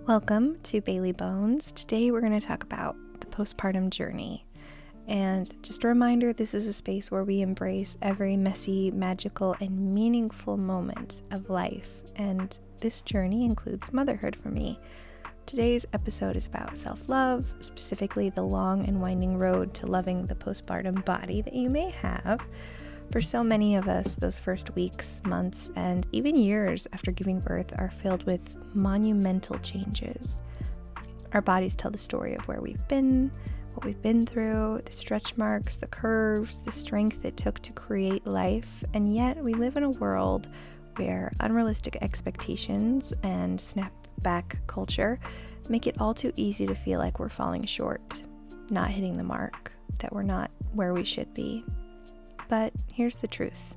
Welcome to Bailey Bones. Today we're going to talk about the postpartum journey. And just a reminder, this is a space where we embrace every messy, magical, and meaningful moment of life. And this journey includes motherhood for me. Today's episode is about self-love, specifically the long and winding road to loving the postpartum body that you may have. For so many of us, those first weeks, months, and even years after giving birth are filled with monumental changes. Our bodies tell the story of where we've been, what we've been through, the stretch marks, the curves, the strength it took to create life, and yet we live in a world where unrealistic expectations and snapback culture make it all too easy to feel like we're falling short, not hitting the mark, that we're not where we should be. But here's the truth.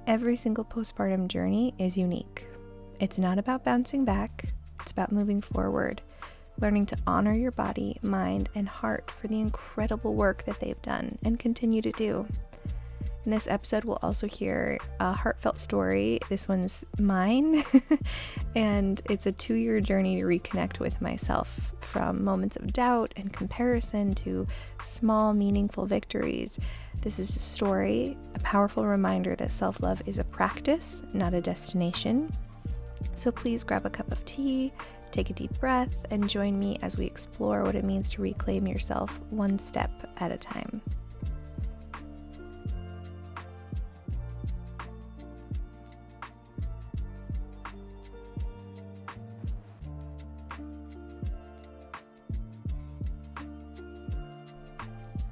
Every single postpartum journey is unique. It's not about bouncing back. It's about moving forward, learning to honor your body, mind, and heart for the incredible work that they've done and continue to do. In this episode, we'll also hear a heartfelt story. This one's mine, and it's a 2-year journey to reconnect with myself, from moments of doubt and comparison to small, meaningful victories. This is a story, a powerful reminder that self-love is a practice, not a destination. So please grab a cup of tea, take a deep breath, and join me as we explore what it means to reclaim yourself one step at a time.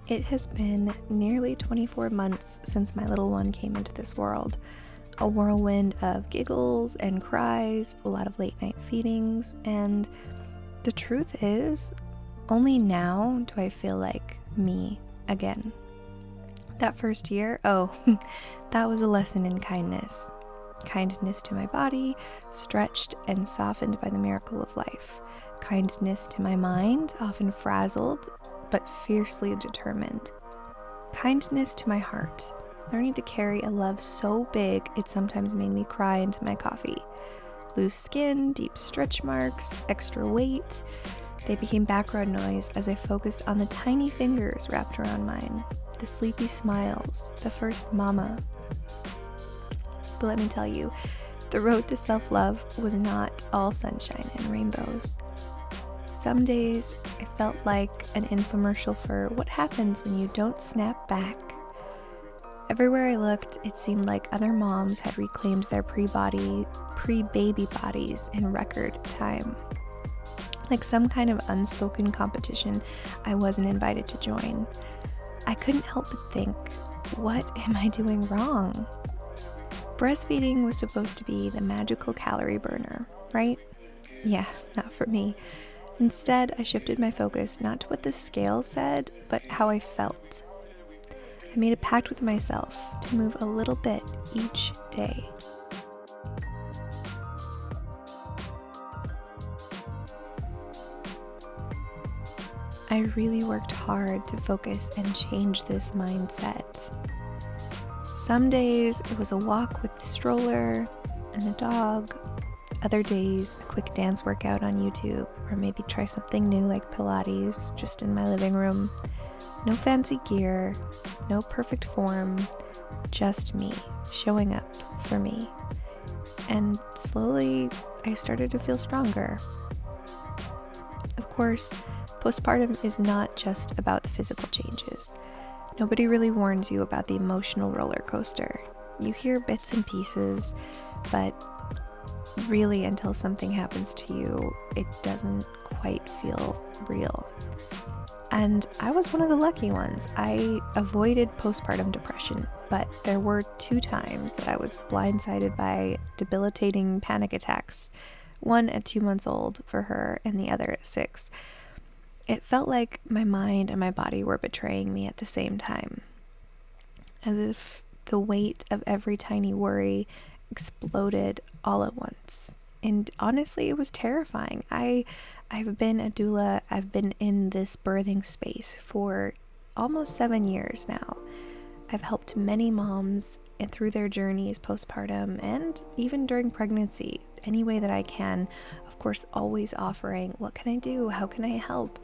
It has been nearly 24 months since my little one came into this world. A whirlwind of giggles and cries, a lot of late night feedings, and the truth is, only now do I feel like me again. That first year, that was a lesson in kindness. Kindness to my body, stretched and softened by the miracle of life. Kindness to my mind, often frazzled, but fiercely determined. Kindness to my heart, learning to carry a love so big it sometimes made me cry into my coffee. Loose skin, deep stretch marks, extra weight, they became background noise as I focused on the tiny fingers wrapped around mine, the sleepy smiles, the first mama. But let me tell you, the road to self-love was not all sunshine and rainbows. Some days I felt like an infomercial for what happens when you don't snap back. Everywhere I looked, it seemed like other moms had reclaimed their pre-baby bodies in record time. Like some kind of unspoken competition I wasn't invited to join. I couldn't help but think, what am I doing wrong? Breastfeeding was supposed to be the magical calorie burner, right? Yeah, not for me. Instead, I shifted my focus not to what the scale said, but how I felt. I made a pact with myself to move a little bit each day. I really worked hard to focus and change this mindset. Some days it was a walk with the stroller and the dog. Other days, a quick dance workout on YouTube, or maybe try something new like Pilates just in my living room. No fancy gear, no perfect form, just me showing up for me. And slowly, I started to feel stronger. Of course, postpartum is not just about the physical changes. Nobody really warns you about the emotional roller coaster. You hear bits and pieces, but really, until something happens to you, it doesn't quite feel real. And I was one of the lucky ones. I avoided postpartum depression, but there were 2 times that I was blindsided by debilitating panic attacks, one at 2 months old for her and the other at 6. It felt like my mind and my body were betraying me at the same time, as if the weight of every tiny worry exploded all at once. And honestly, it was terrifying. I've been a doula. I've been in this birthing space for almost 7 years now. I've helped many moms and through their journeys postpartum and even during pregnancy. any way that I can. Of course, always offering, what can I do? How can I help?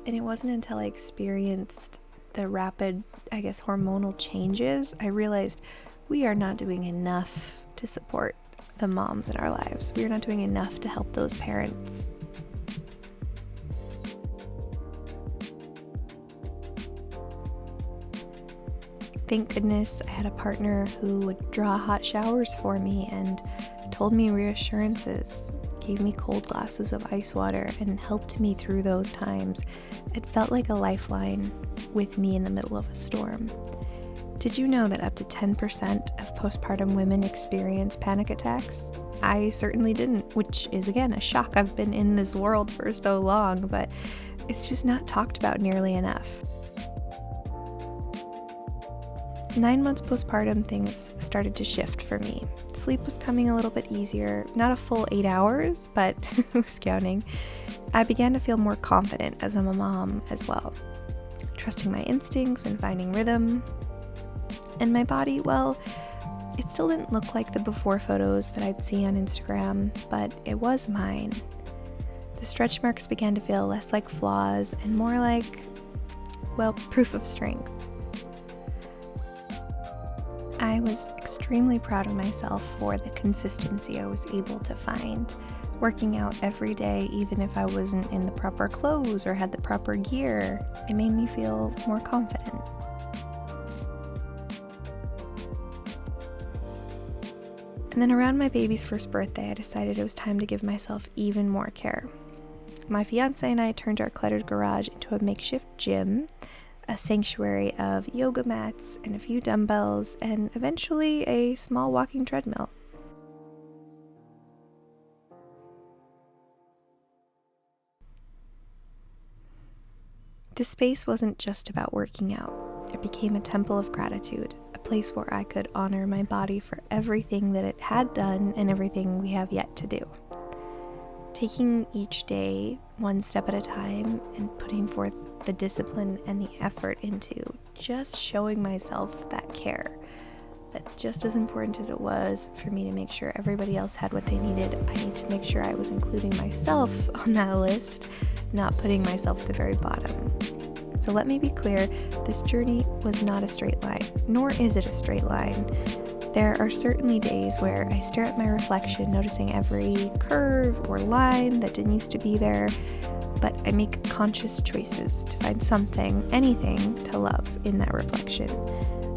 And it wasn't until I experienced the rapid, hormonal changes, I realized we are not doing enough to support the moms in our lives. We are not doing enough to help those parents. Thank goodness I had a partner who would draw hot showers for me and told me reassurances, gave me cold glasses of ice water, and helped me through those times. It felt like a lifeline with me in the middle of a storm. Did you know that up to 10% of postpartum women experience panic attacks? I certainly didn't, which is again a shock. I've been in this world for so long, but it's just not talked about nearly enough. 9 months postpartum, things started to shift for me. Sleep was coming a little bit easier, not a full 8 hours, but I was counting. I began to feel more confident as I'm a mom as well, trusting my instincts and finding rhythm. And my body, well, it still didn't look like the before photos that I'd see on Instagram, but it was mine. The stretch marks began to feel less like flaws and more like, well, proof of strength. I was extremely proud of myself for the consistency I was able to find. Working out every day, even if I wasn't in the proper clothes or had the proper gear, it made me feel more confident. And then around my baby's first birthday, I decided it was time to give myself even more care. My fiance and I turned our cluttered garage into a makeshift gym, a sanctuary of yoga mats and a few dumbbells, and eventually a small walking treadmill. This space wasn't just about working out. It became a temple of gratitude, a place where I could honor my body for everything that it had done and everything we have yet to do. Taking each day one step at a time and putting forth the discipline and the effort into just showing myself that care. That just as important as it was for me to make sure everybody else had what they needed, I need to make sure I was including myself on that list, not putting myself at the very bottom. So let me be clear, this journey was not a straight line, nor is it a straight line. There are certainly days where I stare at my reflection, noticing every curve or line that didn't used to be there, but I make conscious choices to find something, anything, to love in that reflection.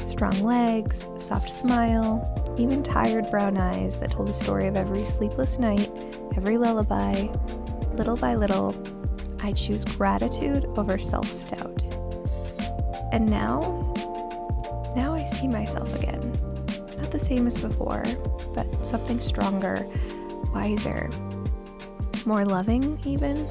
Strong legs, soft smile, even tired brown eyes that told the story of every sleepless night, every lullaby. Little by little, I choose gratitude over self-doubt. And now I see myself again. Not the same as before, but something stronger, wiser, more loving even.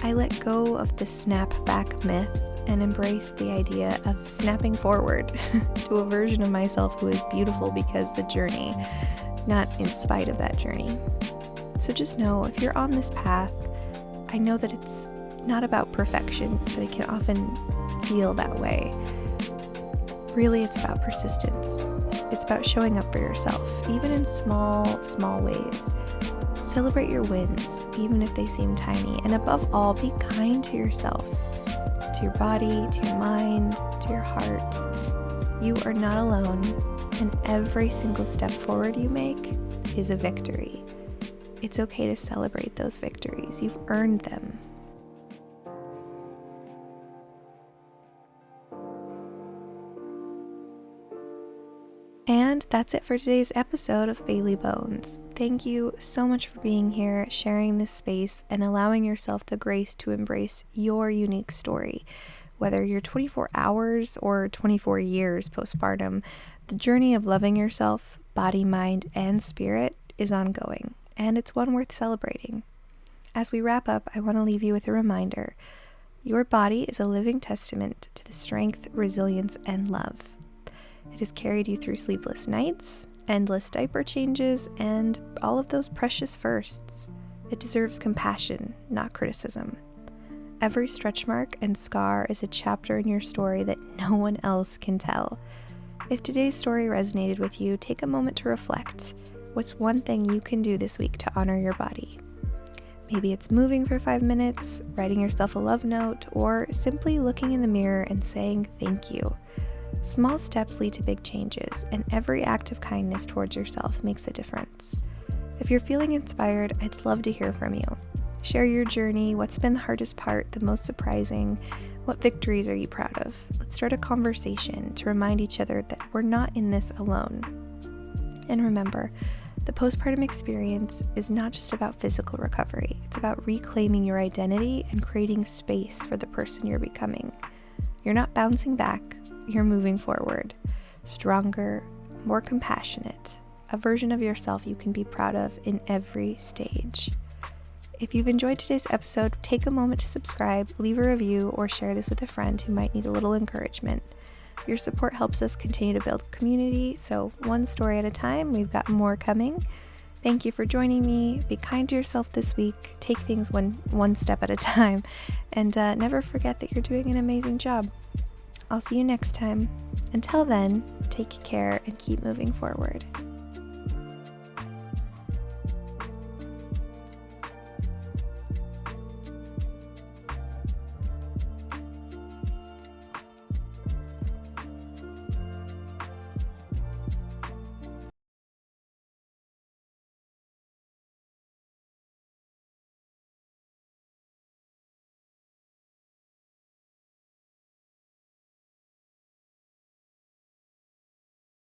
I let go of the snapback myth and embrace the idea of snapping forward to a version of myself who is beautiful because the journey, not in spite of that journey. So just know, if you're on this path, I know that it's not about perfection, but it can often feel that way. Really, it's about persistence. It's about showing up for yourself, even in small ways. Celebrate your wins, even if they seem tiny. And above all, be kind to yourself, to your body, to your mind, to your heart. You are not alone, and every single step forward you make is a victory. It's okay to celebrate those victories. You've earned them. And that's it for today's episode of Bailey Bones. Thank you so much for being here, sharing this space, and allowing yourself the grace to embrace your unique story. Whether you're 24 hours or 24 years postpartum, the journey of loving yourself, body, mind, and spirit is ongoing, and it's one worth celebrating. As we wrap up, I want to leave you with a reminder. Your body is a living testament to the strength, resilience, and love. It has carried you through sleepless nights, endless diaper changes, and all of those precious firsts. It deserves compassion, not criticism. Every stretch mark and scar is a chapter in your story that no one else can tell. If today's story resonated with you, take a moment to reflect. What's one thing you can do this week to honor your body? Maybe it's moving for 5 minutes, writing yourself a love note, or simply looking in the mirror and saying thank you. Small steps lead to big changes, and every act of kindness towards yourself makes a difference. If you're feeling inspired, I'd love to hear from you. Share your journey, what's been the hardest part, the most surprising, what victories are you proud of? Let's start a conversation to remind each other that we're not in this alone. And remember, the postpartum experience is not just about physical recovery. It's about reclaiming your identity and creating space for the person you're becoming. You're not bouncing back, you're moving forward, stronger, more compassionate, a version of yourself you can be proud of in every stage. If you've enjoyed today's episode, take a moment to subscribe, leave a review, or share this with a friend who might need a little encouragement. Your support helps us continue to build community, so one story at a time. We've got more coming. Thank you for joining me. Be kind to yourself this week. Take things one step at a time, and never forget that you're doing an amazing job. I'll see you next time. Until then, take care and keep moving forward.